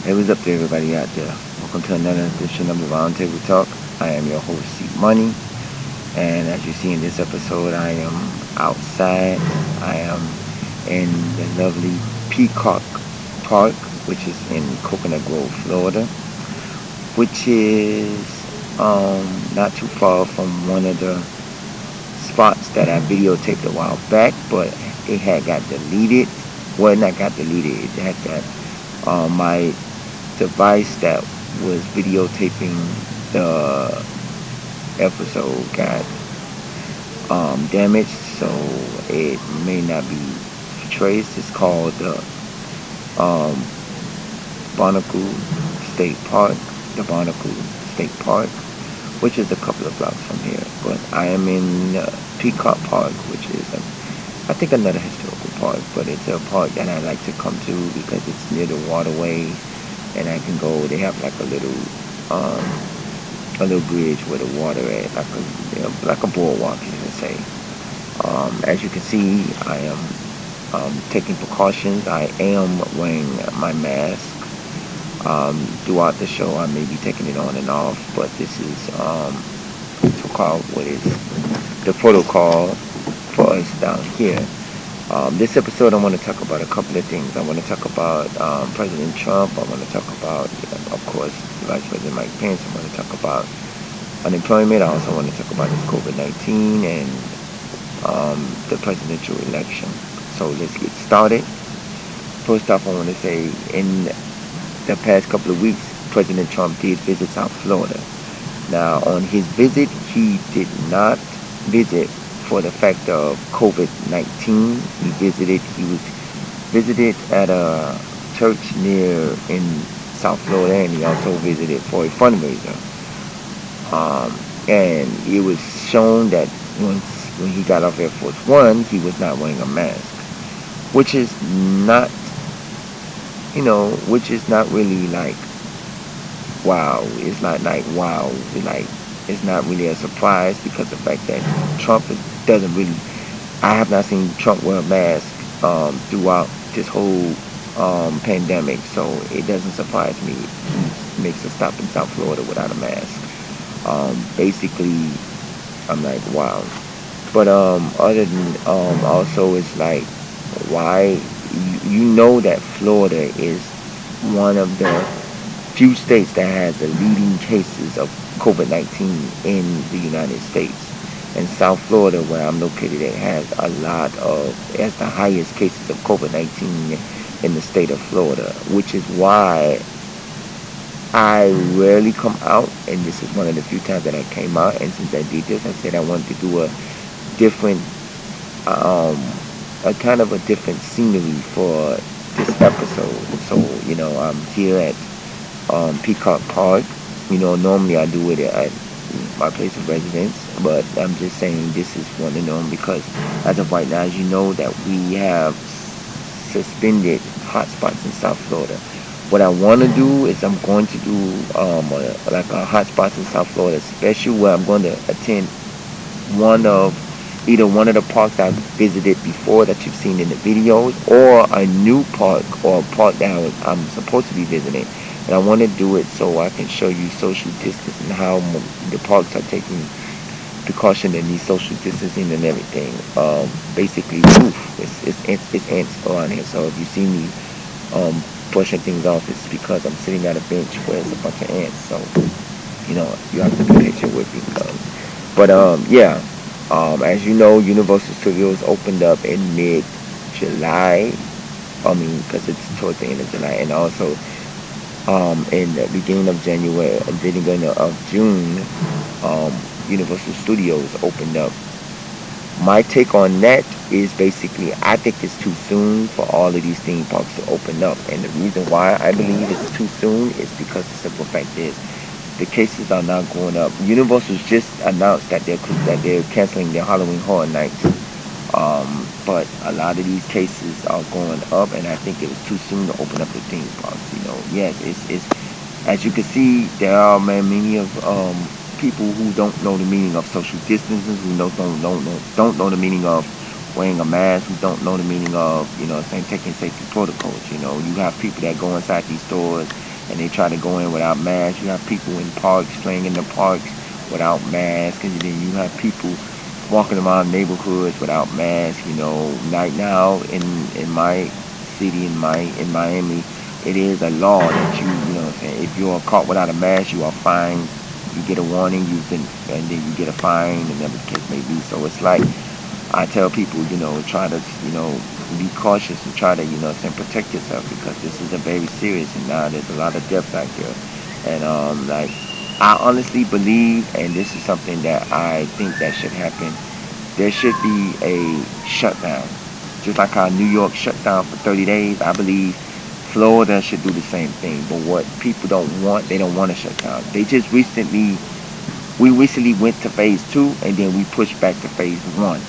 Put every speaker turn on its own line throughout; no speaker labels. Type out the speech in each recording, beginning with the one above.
Hey, what's up to everybody out there? Welcome to another edition of the Roundtable Talk. I am your host, C Money, and as you see in this episode, I am outside. I am in the lovely Peacock Park, which is in Coconut Grove, Florida, which is not too far from one of the spots that I videotaped a while back, but it had got deleted. Well, not got deleted. It had got my device that was videotaping the episode got damaged, so it may not be traced. It's called the um, Barnacle State Park, the Barnacle State Park, which is a couple of blocks from here. But I am in Peacock Park, which is, I think, another historical park, but it's a park that I like to come to because it's near the waterway, and I can go. They have like um, a little bridge where the water at, like like a boardwalk, you should say. As you can see, I am taking precautions. I am wearing my mask. Throughout the show, I may be taking it on and off, but this is so-called what is the protocol for us down here. This episode, I want to talk about a couple of things. I want to talk about President Trump. I want to talk about, of course, Vice President Mike Pence. I want to talk about unemployment. I also want to talk about this COVID-19 and the presidential election. So let's get started. First off, I want to say in the past couple of weeks, President Trump did visit South Florida. Now, on his visit, he did not visit for the fact of COVID-19. He was visited at a church near in South Florida, and he also visited for a fundraiser. And it was shown that when he got off Air Force One, he was not wearing a mask, which is not, which is not really like wow. It's not like wow. It's not really a surprise because the fact that doesn't really. I have not seen Trump wear a mask throughout this whole pandemic, so it doesn't surprise me. He makes a stop in South Florida without a mask. Basically, I'm like wow. But other than also it's like why you know that Florida is one of the few states that has the leading cases of COVID-19 in the United States. And South Florida, where I'm located, it has it has the highest cases of COVID-19 in the state of Florida, which is why I rarely come out. And this is one of the few times that I came out. And since I did this, I said I wanted to do a different, um, a kind of a different scenery for this episode. So, I'm here at Peacock Park. Normally I do it at my place of residence, but I'm just saying this is one of them because as of right now, as you know, that we have suspended hotspots in South Florida. What I want to do is I'm going to do like a hotspots in South Florida special where I'm going to attend one of either one of the parks I've visited before that you've seen in the videos, or a new park or a park that I'm supposed to be visiting. And I want to do it so I can show you social distance and how the parks are taking precaution in these social distancing and everything. Basically, it's ants around here. So if you see me brushing things off, it's because I'm sitting at a bench where it's a bunch of ants. So you have to be patient with me. But yeah. As you know, Universal Studios opened up in mid-July. I mean, because it's towards the end of July, and also in the beginning of January, beginning of June, Universal Studios opened up. My take on that is basically I think it's too soon for all of these theme parks to open up, and the reason why I believe it's too soon is because the simple fact is the cases are not going up. Universal's just announced that they're canceling their Halloween Horror Nights, but a lot of these cases are going up, and I think it was too soon to open up the theme parks. Yes, it's as you can see, there are many of people who don't know the meaning of social distancing, who don't know the meaning of wearing a mask, who don't know the meaning of taking safety protocols. You have people that go inside these stores and they try to go in without masks. You have people in parks playing in the parks without masks, and then you have people walking around neighborhoods without masks. Right now in my city in Miami, it is a law that you know what I'm saying, if you're caught without a mask, you are fined. You get a warning, and then you get a fine, and whatever the case may be. So it's like I tell people, try to, be cautious and try to, protect yourself, because this is a very serious, and now there's a lot of deaths out there. And like I honestly believe, and this is something that I think that should happen. There should be a shutdown, just like how New York shut down for 30 days. I believe Florida should do the same thing. But what people don't want, they don't want to shut down. We recently went to phase two, and then we pushed back to phase one.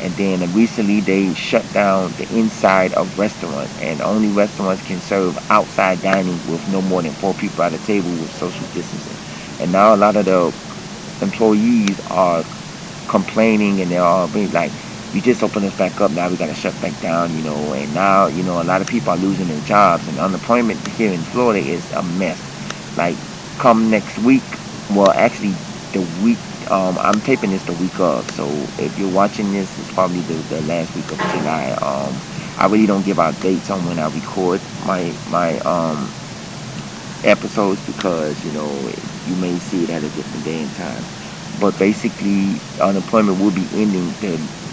And then recently they shut down the inside of restaurants, and only restaurants can serve outside dining with no more than four people at a table with social distancing. And now a lot of the employees are complaining, and they're all being like, "You just opened us back up, now we got to shut back down," and now, a lot of people are losing their jobs, and unemployment here in Florida is a mess. Like, come next week, well, actually, the week, I'm taping this the week of, so if you're watching this, it's probably the last week of July. I really don't give out dates on when I record my episodes, because you may see it at a different day and time. But basically, unemployment will be ending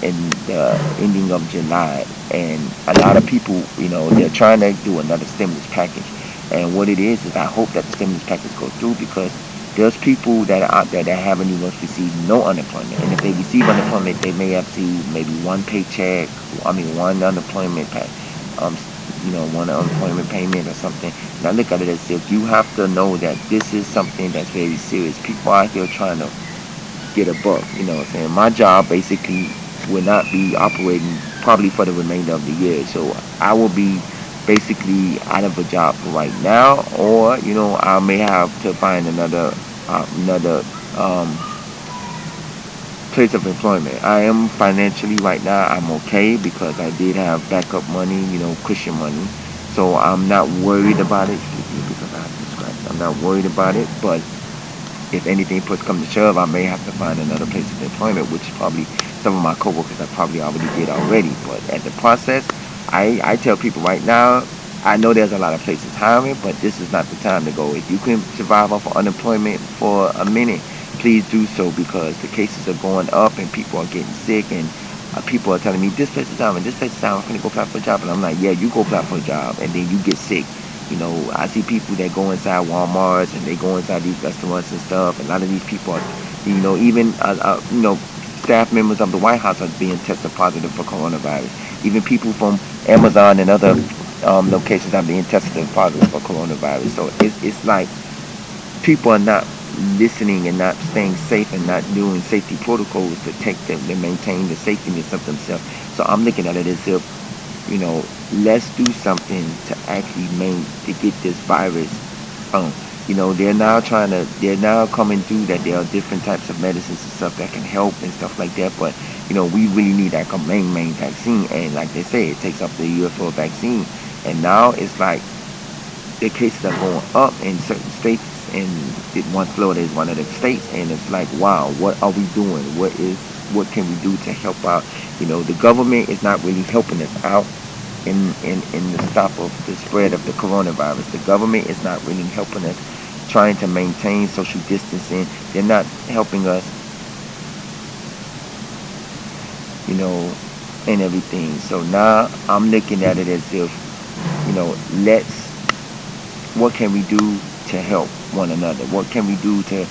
in the ending of July, and a lot of people, they're trying to do another stimulus package. And what it is I hope that the stimulus package goes through, because there's people that are out there that haven't even received no unemployment, and if they receive unemployment, they may have received maybe one paycheck. I mean, one unemployment pay, um, one unemployment payment or something. Now look at it as if you have to know that this is something that's very serious. People out here trying to get a buck. You know what I'm saying? My job basically will not be operating probably for the remainder of the year. So I will be basically out of a job for right now, or I may have to find another um, place of employment. I am financially right now, I'm okay, because I did have backup money, cushion money. So I'm not worried about it. Excuse me, because I have to scratch. I'm not worried about it, but if anything puts come to shove, I may have to find another place of employment, which probably some of my coworkers I probably already did already. But at the process, I tell people right now, I know there's a lot of places hiring, but this is not the time to go. If you can survive off of unemployment for a minute, please do so, because the cases are going up and people are getting sick, and people are telling me this place is down and this place is down. I'm gonna go apply for a job, and I'm like, yeah, you go apply for a job, and then you get sick. I see people that go inside Walmarts, and they go inside these restaurants and stuff. A lot of these people are, even staff members of the White House are being tested positive for coronavirus. Even people from Amazon and other locations are being tested positive for coronavirus. So it's like people are not listening and not staying safe and not doing safety protocols to take them to maintain the safetyness of themselves. So I'm looking at it as if, let's do something to actually to get this virus on. They're now coming through that there are different types of medicines and stuff that can help and stuff like that. But, we really need that main vaccine. And like they say, it takes up to a year for a vaccine. And now it's like the cases are going up in certain states, and Florida is one of the states, and it's like, wow, what are we doing? What can we do to help out? The government is not really helping us out in the stop of the spread of the coronavirus. The government is not really helping us trying to maintain social distancing. They're not helping us, and everything. So now I'm looking at it as if, let's what can we do to help one another? What can we do to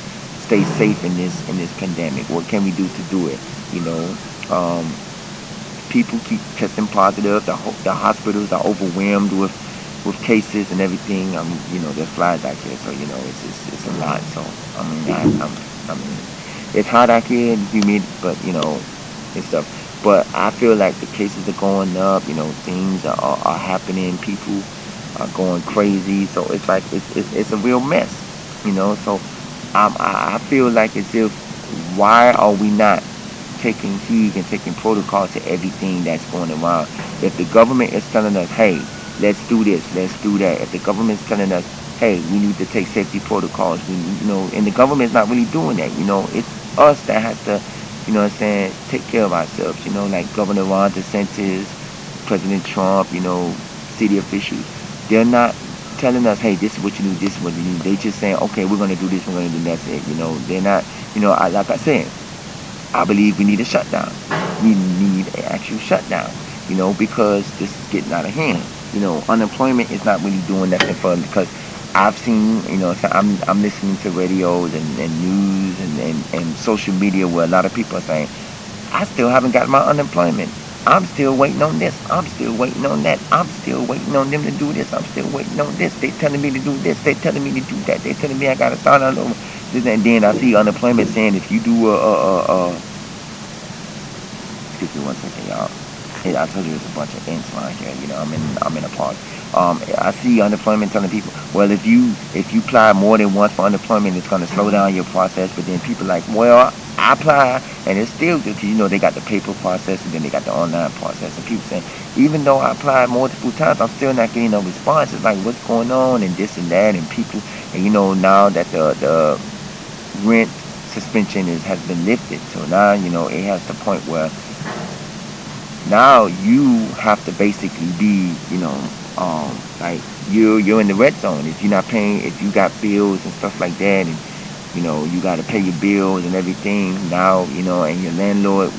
stay safe in this pandemic? What can we do to do it? You know, um, People keep testing positive. The hospitals are overwhelmed with cases and everything. There's flies out here, so it's a lot. So I mean, it's hot out here and humid, but and stuff. But I feel like the cases are going up. Things are happening. People are going crazy. So it's like it's a real mess. So I feel like as if, why are we not taking heed and taking protocol to everything that's going around? If the government is telling us, hey, let's do this, let's do that. If the government is telling us, hey, we need to take safety protocols. And the government's not really doing that. It's us that has to, take care of ourselves. Like Governor Ron DeSantis, President Trump, city officials. They're not telling us, hey, this is what you do, this is what you do. They just saying, okay, we're gonna do this, we're gonna do that. That's it. They're not. Like I said, I believe we need a shutdown. We need an actual shutdown, because this is getting out of hand. Unemployment is not really doing nothing for them because I've seen, so I'm listening to radios and news and social media where a lot of people are saying, I still haven't got my unemployment. I'm still waiting on this. I'm still waiting on that. I'm still waiting on them to do this. I'm still waiting on this. They telling me to do this. They telling me to do that. They telling me I gotta start all over. And then I see unemployment saying if you do excuse me one second, y'all. Hey, I told you it's a bunch of ants around here. I'm in a park. I see unemployment telling people, well, if you apply more than once for unemployment, it's going to slow down your process. But then people like, well, I apply and it's still good because they got the paper process and then they got the online process. And people saying, even though I applied multiple times, I'm still not getting no response. It's like, what's going on and this and that and people. And now that the rent suspension has been lifted, so now it has the point where now you have to basically be, like you're in the red zone. If you're not paying, if you got bills and stuff like that, and you got to pay your bills and everything now, and your landlord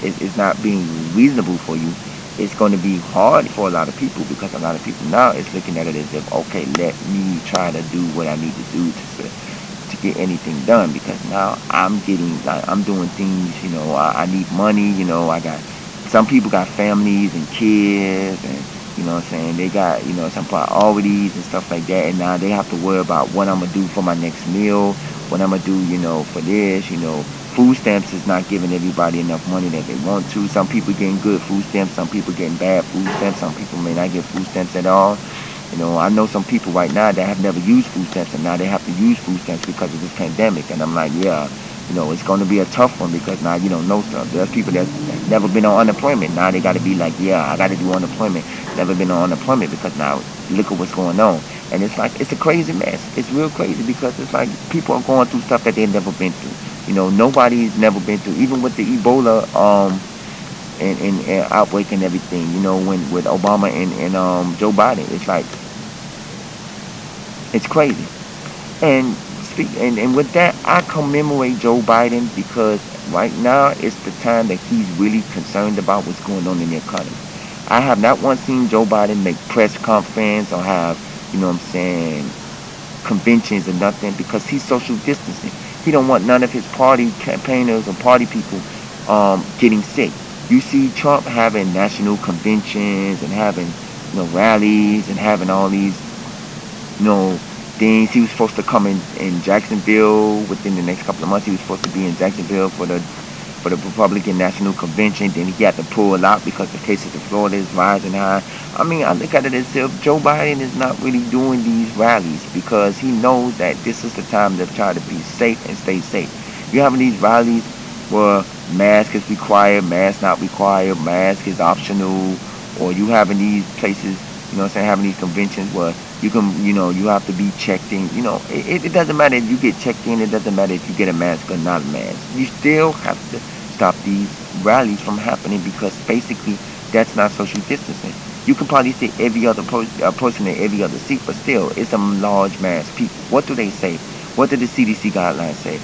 is not being reasonable for you, it's going to be hard for a lot of people because a lot of people now is looking at it as if, okay, let me try to do what I need to do to get anything done because now I'm getting like I'm doing things, I need money, I got some people got families and kids and what I'm saying, they got, some priorities and stuff like that and now they have to worry about what I'm gonna do for my next meal, what I'm gonna do, for this, food stamps is not giving everybody enough money that they want to. Some people getting good food stamps, some people getting bad food stamps, some people may not get food stamps at all. I know some people right now that have never used food stamps and now they have to use food stamps because of this pandemic. And I'm like, yeah, it's going to be a tough one because now you don't know stuff. There's people that's never been on unemployment. Now they got to be like, yeah, I got to do unemployment. Never been on unemployment because now look at what's going on. And it's like, it's a crazy mess. It's real crazy because it's like people are going through stuff that they've never been through. Nobody's never been through, even with the Ebola, and outbreak and everything, when with Obama and Joe Biden. It's like, it's crazy. And with that, I commemorate Joe Biden because right now it's the time that he's really concerned about what's going on in the economy. I have not once seen Joe Biden make press conference or have, what I'm saying, conventions or nothing because he's social distancing. He don't want none of his party campaigners or party people getting sick. You see Trump having national conventions and having rallies and having all these things. He was supposed to come in Jacksonville within the next couple of months. He was supposed to be in Jacksonville for the Republican National Convention. Then he had to pull out because the cases in Florida is rising high. I mean, I look at it as if Joe Biden is not really doing these rallies because he knows that this is the time to try to be safe and stay safe. You're having these rallies where mask is required, mask not required, mask is optional, or you having these places, having these conventions where you can, you have to be checked in. It doesn't matter if you get checked in. It doesn't matter if you get a mask or not a mask. You still have to stop these rallies from happening because basically that's not social distancing. You can probably see every other person in every other seat, but still, it's a large mass of people. What do they say? What do the CDC guidelines say?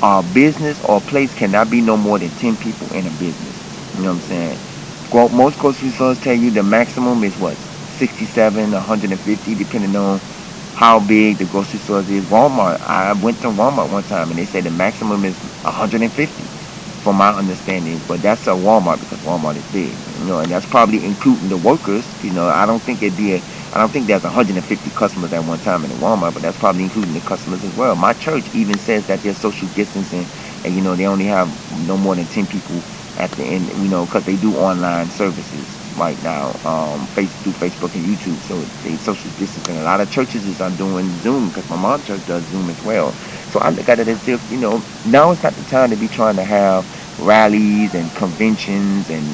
A business or place cannot be no more than 10 people in a business. You know what I'm saying? Most grocery stores tell you the maximum is what? 67, 150, depending on how big the grocery stores is. Walmart, I went to Walmart one time and they said the maximum is 150 from my understanding, but that's a Walmart because Walmart is big, and that's probably including the workers. I don't think I don't think there's 150 customers at one time in a Walmart, but that's probably including the customers as well. My church even says that they're social distancing and they only have no more than 10 people at the end, because they do online services right now, through Facebook and YouTube. So they social distancing. A lot of churches are doing Zoom because my mom's church does Zoom as well. So I look at it as if, now it's not the time to be trying to have rallies and conventions and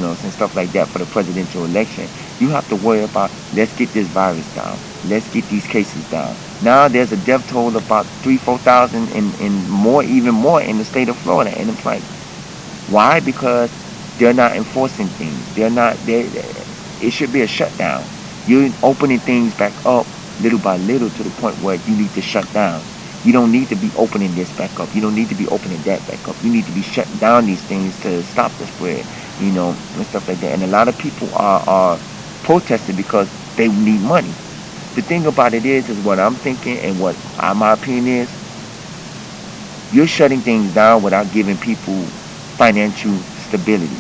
and stuff like that for the presidential election. You have to worry about, let's get this virus down, let's get these cases down. Now there's a death toll of about 3-4 thousand and more, even more, in the state of Florida, and it's like, why? Because they're not enforcing things. They're not. It should be a shutdown. You're opening things back up little by little to the point where you need to shut down. You don't need to be opening this back up. You don't need to be opening that back up. You need to be shutting down these things to stop the spread, and stuff like that. And a lot of people are protesting because they need money. The thing about it is what I'm thinking and what my opinion is, you're shutting things down without giving people financial stability.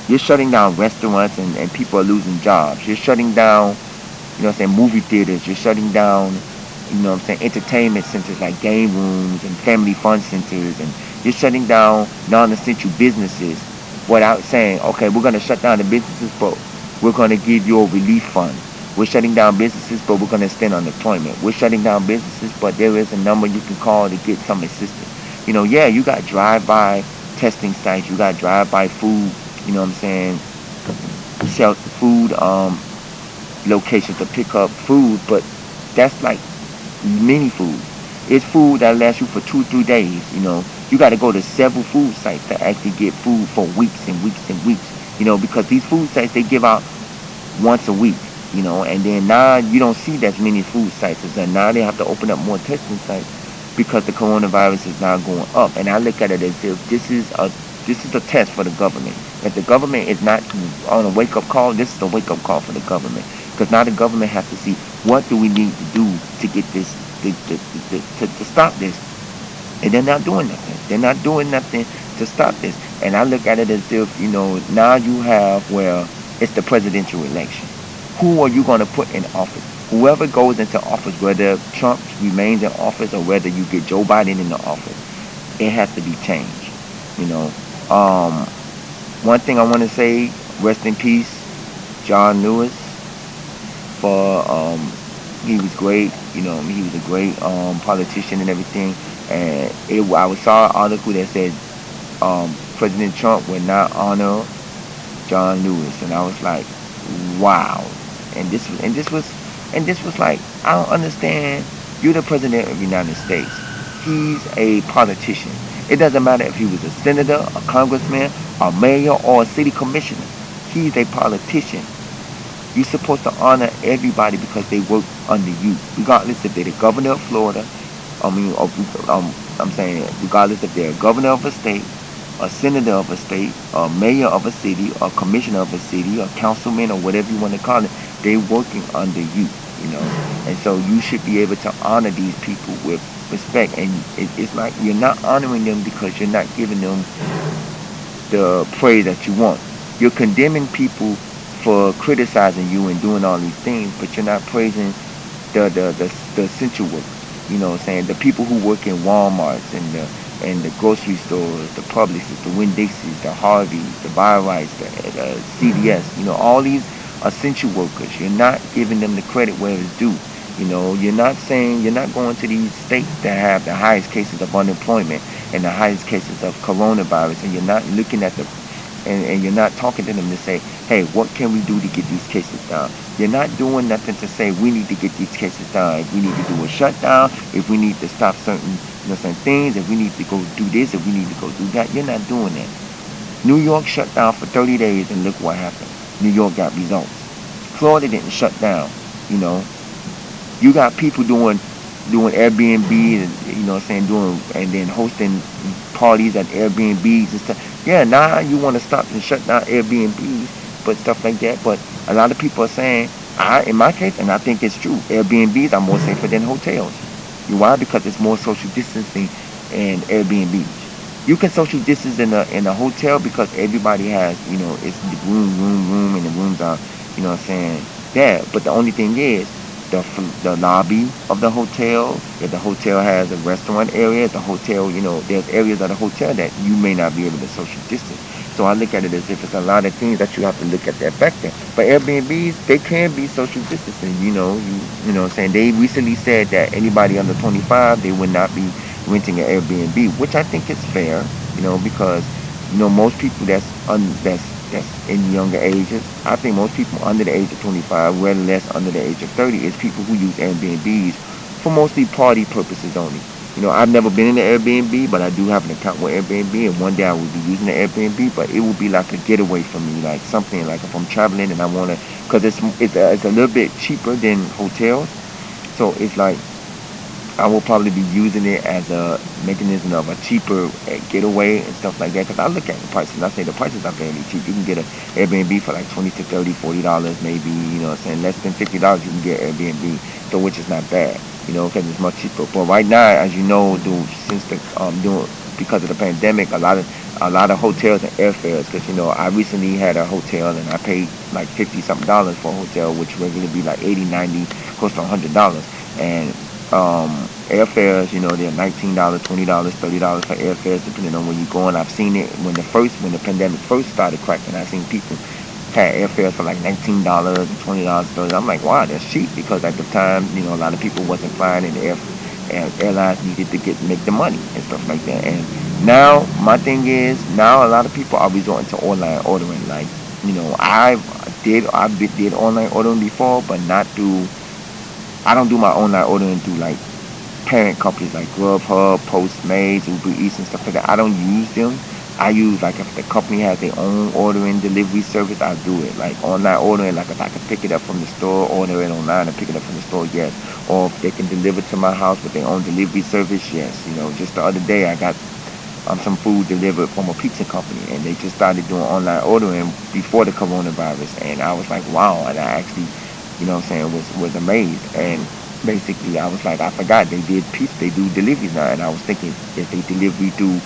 You're shutting down restaurants and people are losing jobs. You're shutting down, movie theaters. You're shutting down, entertainment centers like game rooms and family fun centers. And you're shutting down non-essential businesses without saying, okay, we're going to shut down the businesses, but we're going to give you a relief fund. We're shutting down businesses, but we're going to extend unemployment. We're shutting down businesses, but there is a number you can call to get some assistance. Yeah, you got drive-by testing sites. You got drive-by food, shelter food locations to pick up food, but that's like mini food. It's food that lasts you for 2-3 days. You got to go to several food sites to actually get food for weeks and weeks and weeks. Because these food sites, they give out once a week. And then now you don't see that many food sites, and now they have to open up more testing sites because the coronavirus is now going up. And I look at it as if this is a test for the government. If the government is not on a wake up call, this is a wake up call for the government, because now the government has to see, what do we need to do to get this to stop this, and they're not doing nothing. They're not doing nothing to stop this. And I look at it as if, now you have where it's the presidential election. Who are you going to put in office? Whoever goes into office, whether Trump remains in office or whether you get Joe Biden in the office, it has to be changed. You know, um, One thing I want to say, rest in peace, John Lewis. For He was great. He was a great politician and everything. And I saw an article that said President Trump would not honor John Lewis, and I was like, wow. And this was like, I don't understand. You're the president of the United States. He's a politician. It doesn't matter if he was a senator, a congressman, a mayor, or a city commissioner. He's a politician. You're supposed to honor everybody because they work under you, regardless if they're the governor of Florida. I'm saying, regardless if they're a governor of a state, a senator of a state, a mayor of a city, a commissioner of a city, a councilman, or whatever you want to call it, they're working under you. And so you should be able to honor these people with respect. And it's like you're not honoring them because you're not giving them the praise that you want. You're condemning people for criticizing you and doing all these things, but you're not praising the essential workers. Saying the people who work in Walmarts and the grocery stores, the Publixes, the Winn-Dixie's, the Harveys, the Buy-Rights, the CVS. All these essential workers. You're not giving them the credit where it's due. You're not going to these states that have the highest cases of unemployment and the highest cases of coronavirus, and you're not looking at and you're not talking to them to say, hey, what can we do to get these cases down? You're not doing nothing to say we need to get these cases down. If we need to do a shutdown, if we need to stop certain things, if we need to go do this, if we need to go do that, you're not doing that. New York shut down for 30 days, and look what happened. New York got results. Florida didn't shut down. You know, you got people doing Airbnb and doing and then hosting parties at Airbnbs and stuff. Yeah, now you want to stop and shut down Airbnbs, but stuff like that. But a lot of people are saying, in my case, and I think it's true, Airbnbs are more safer than hotels. Why? Because it's more social distancing in Airbnbs. You can social distance in a hotel because everybody has, it's the room, and the rooms are, there. But the only thing is, the lobby of the hotel, if the hotel has a restaurant area, the hotel, there's areas of the hotel that you may not be able to social distance. So I look at it as if it's a lot of things that you have to look at that factor. But Airbnbs, they can be social distancing. They recently said that anybody under 25, they would not be renting an Airbnb, which I think is fair, because Most people that's in younger ages. I think most people under the age of 25, well less under the age of 30, is people who use Airbnbs for mostly party purposes only. I've never been in the Airbnb, but I do have an account with Airbnb, and one day I will be using the Airbnb, but it will be like a getaway for me, like something like if I'm traveling and I want to, because it's a little bit cheaper than hotels, so it's like I will probably be using it as a mechanism of a cheaper getaway and stuff like that. Because I look at the prices and I say the prices are fairly cheap. You can get an Airbnb for like 20 to 30, $40 maybe. What I'm saying, less than $50 you can get Airbnb, so which is not bad. Because it's much cheaper. But right now, as you know, since the doing because of the pandemic, a lot of hotels and airfares. Because I recently had a hotel and I paid like 50 something dollars for a hotel, which regularly be like 80, 90, close to $100. And airfares, they're $19, $20, $30 for airfares, depending on where you're going. I've seen it when the pandemic first started cracking. I've seen people had airfares for like $19 and $20, $30. I'm like, wow, that's cheap because at the time, a lot of people wasn't flying and airlines needed to make the money and stuff like that. And now my thing is now a lot of people are resorting to online ordering. Like, I did online ordering before, but not through. I don't do my online ordering through like parent companies like Grubhub, Postmates, Uber Eats, and stuff like that. I don't use them. I use like if the company has their own ordering delivery service, I'll do it. Like online ordering, like if I can pick it up from the store, order it online and pick it up from the store, yes. Or if they can deliver to my house with their own delivery service, yes. Just the other day I got some food delivered from a pizza company, and they just started doing online ordering before the coronavirus, and I was like, wow, and I actually, what I'm saying, was amazed. And basically I was like, I forgot they did pizza, they do deliveries now, and I was thinking if they delivery through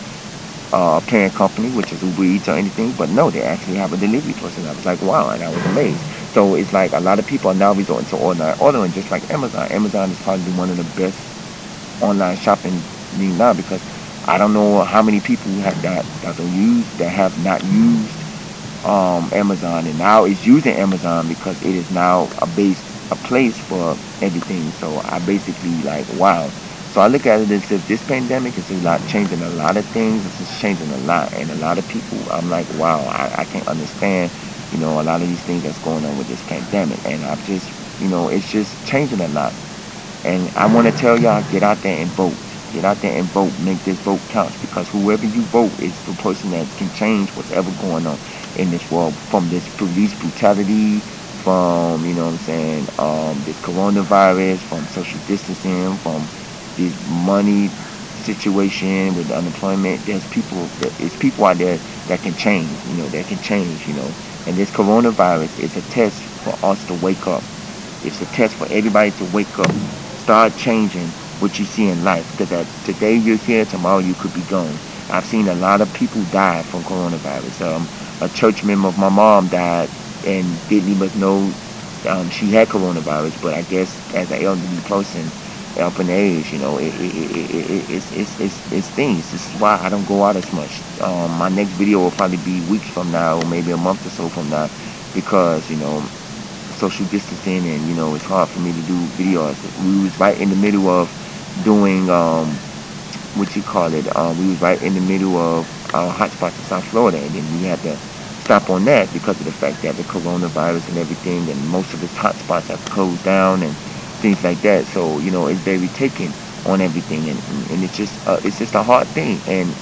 a parent company, which is Uber Eats or anything, but no, they actually have a delivery person. I was like, wow, and I was amazed. So it's like a lot of people are now resorting to online ordering, just like Amazon. Amazon is probably one of the best online shopping now because I don't know how many people that have not used Amazon and now is using Amazon because it is now a place for everything. So I basically like wow. So I look at it as if this pandemic is a lot changing a lot of things. It's just changing a lot, and a lot of people. I'm like wow. I can't understand a lot of these things that's going on with this pandemic, and I've just it's just changing a lot. And I want to tell y'all, get out there and vote. Get out there and vote. Make this vote count because whoever you vote is the person that can change what's ever going on in this world. From this police brutality, from what I'm saying, this coronavirus, from social distancing, from this money situation with unemployment. It's people out there that can change. That can change. And this coronavirus is a test for us to wake up. It's a test for everybody to wake up, start changing what you see in life. Because today you're here, tomorrow you could be gone. I've seen a lot of people die from coronavirus. A church member of my mom died and didn't even know she had coronavirus. But I guess as an elderly person, up in age, it's things. This is why I don't go out as much. My next video will probably be weeks from now, or maybe a month or so from now, because social distancing and it's hard for me to do videos. We was right in the middle of doing what you call it. We was right in the middle of hotspots in South Florida, and then we had to stop on that because of the fact that the coronavirus and everything, and most of its hotspots have closed down and things like that. So it's very taken on everything, and it's just a hard thing. And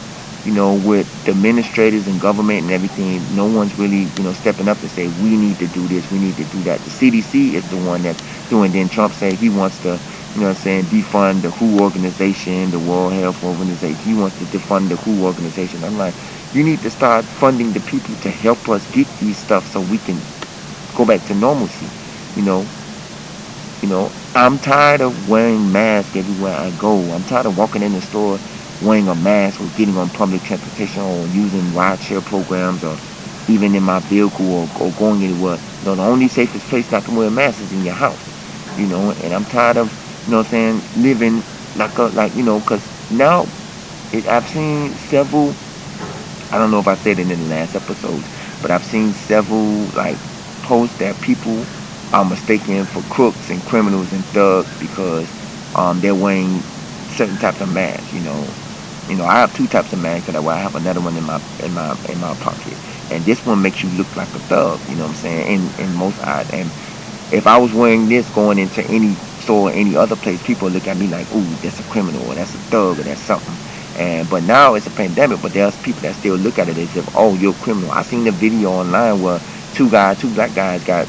with the administrators and government and everything, no one's really, stepping up to say, we need to do this, we need to do that. The CDC is the one that's doing. Then Trump said he wants to, defund the WHO organization, the World Health Organization. He wants to defund the WHO organization. I'm like, you need to start funding the people to help us get these stuff so we can go back to normalcy. You know, I'm tired of wearing masks everywhere I go. I'm tired of walking in the store wearing a mask or getting on public transportation or using rideshare programs or even in my vehicle or going anywhere. The only safest place not to wear a mask is in your house. And I'm tired of, living because now I've seen several, I don't know if I said it in the last episode, but I've seen several like posts that people are mistaken for crooks and criminals and thugs because they're wearing certain types of masks. I have two types of masks that I wear. I have another one in my pocket, and this one makes you look like a thug. You know what I'm saying? In most eyes, and if I was wearing this going into any store or any other place, people look at me like, "Ooh, that's a criminal, or that's a thug, or that's something." But now it's a pandemic, but there's people that still look at it as if, "Oh, you're a criminal." I seen the video online where two black guys got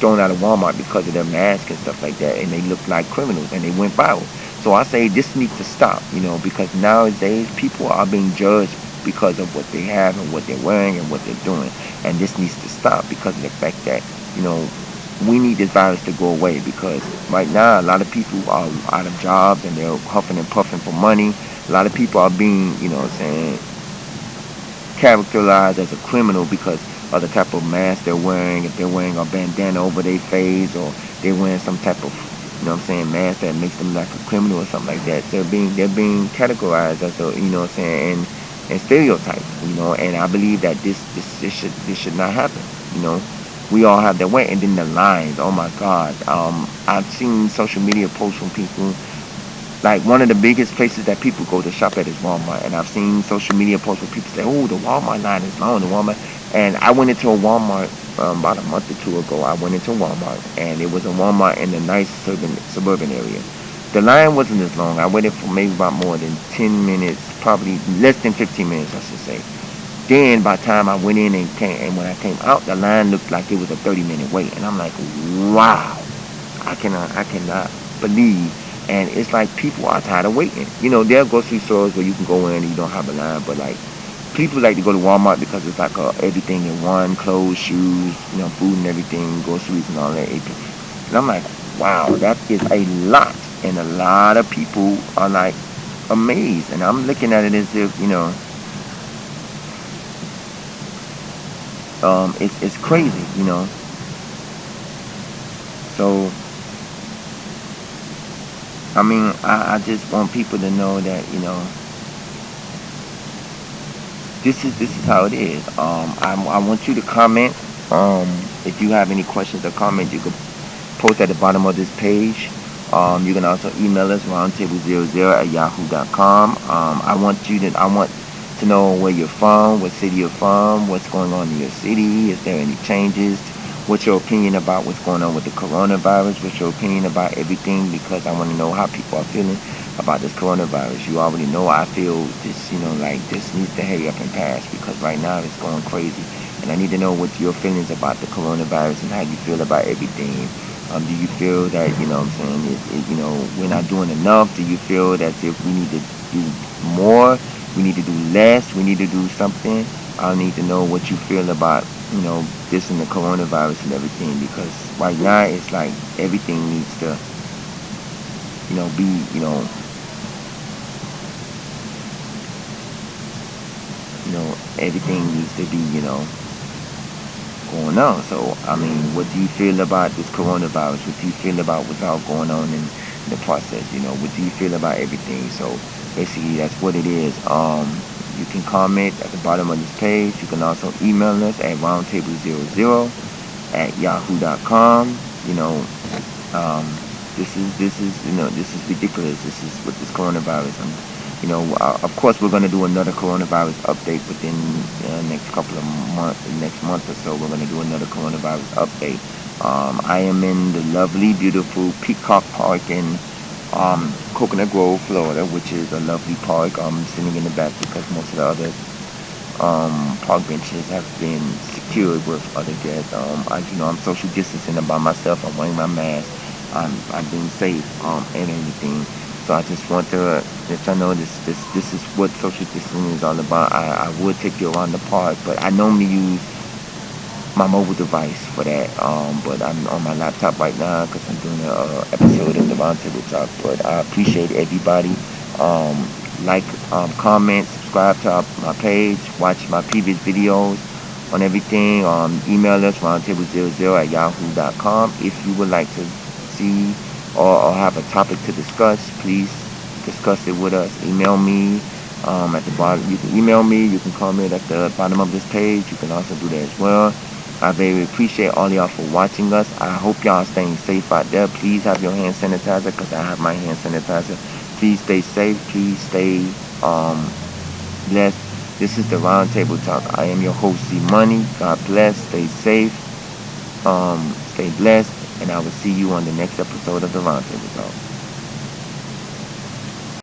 thrown out of Walmart because of their mask and stuff like that, and they looked like criminals, and they went viral. So I say this needs to stop, because nowadays people are being judged because of what they have and what they're wearing and what they're doing, and this needs to stop because of the fact that you know we need this virus to go away, because right now a lot of people are out of jobs and they're huffing and puffing for money. A lot of people are being, what I'm saying, characterized as a criminal because of the type of mask they're wearing. If they're wearing a bandana over their face, or they're wearing some type of, what I'm saying, mask that makes them like a criminal or something like that, they're being categorized as a, what I'm saying, and stereotyped. And I believe that this should not happen. You know, we all have that way. And then the lines. Oh my God. I've seen social media posts from people, like one of the biggest places that people go to shop at is Walmart, and I've seen social media posts where people say, "Oh, the Walmart line is long." The Walmart, and I went into a Walmart about a month or two ago. I went into Walmart, and it was a Walmart in a nice suburban area. The line wasn't as long. I waited for maybe about more than 10 minutes, probably less than 15 minutes, I should say. Then by the time I went in and when I came out, the line looked like it was a 30-minute wait, and I'm like, "Wow." I cannot believe. And it's like people are tired of waiting. There are grocery stores where you can go in and you don't have a line, but like people like to go to Walmart because it's like everything in one: clothes, shoes, food and everything, groceries and all that. And I'm like, wow, that is a lot, and a lot of people are like amazed. And I'm looking at it as if it's crazy. So I mean, I just want people to know that this is how it is. I want you to comment. If you have any questions or comments, you can post at the bottom of this page. You can also email us roundtable00@yahoo.com. I want to know where you're from, what city you're from, what's going on in your city. Is there any changes? What's your opinion about what's going on with the coronavirus? What's your opinion about everything? Because I want to know how people are feeling about this coronavirus. You already know I feel this, like this needs to hurry up and pass, because right now it's going crazy. And I need to know what your feelings about the coronavirus and how you feel about everything. Do you feel that, what I'm saying, we're not doing enough? Do you feel that if we need to do more, we need to do less, we need to do something? I need to know what you feel about, this and the coronavirus and everything, because right now it's like everything needs to, be, everything needs to be, going on. So, I mean, what do you feel about this coronavirus? What do you feel about what's all going on in the process? What do you feel about everything? So, basically, that's what it is. You can comment at the bottom of this page. You can also email us at roundtable00@yahoo.com. You know, um, this is ridiculous. This is with this coronavirus. And of course, we're going to do another coronavirus update within next couple of months. Next month or so, we're going to do another coronavirus update. I am in the lovely, beautiful Peacock Park in Coconut Grove, Florida, which is a lovely park. I'm sitting in the back because most of the other park benches have been secured with other guests. I'm social distancing by myself. I'm wearing my mask. I'm being safe and everything. So I just want to let y'all know this is what social distancing is all about. I would take you around the park, but I normally use my mobile device for that. But I'm on my laptop right now because I'm doing a episode of the Roundtable Talk. But I appreciate everybody. Like, comment, subscribe to my page, watch my previous videos on everything. Email us roundtable00@yahoo.com if you would like to see or have a topic to discuss. Please discuss it with us. Email me at the bottom. You can email me. You can comment at the bottom of this page. You can also do that as well. I very appreciate all y'all for watching us. I hope y'all staying safe out there. Please have your hand sanitizer, because I have my hand sanitizer. Please stay safe. Please stay Um, bless. This is the Roundtable Talk. I am your host, C Money. God bless. Stay safe. Stay blessed, and I will see you on the next episode of the Roundtable Talk.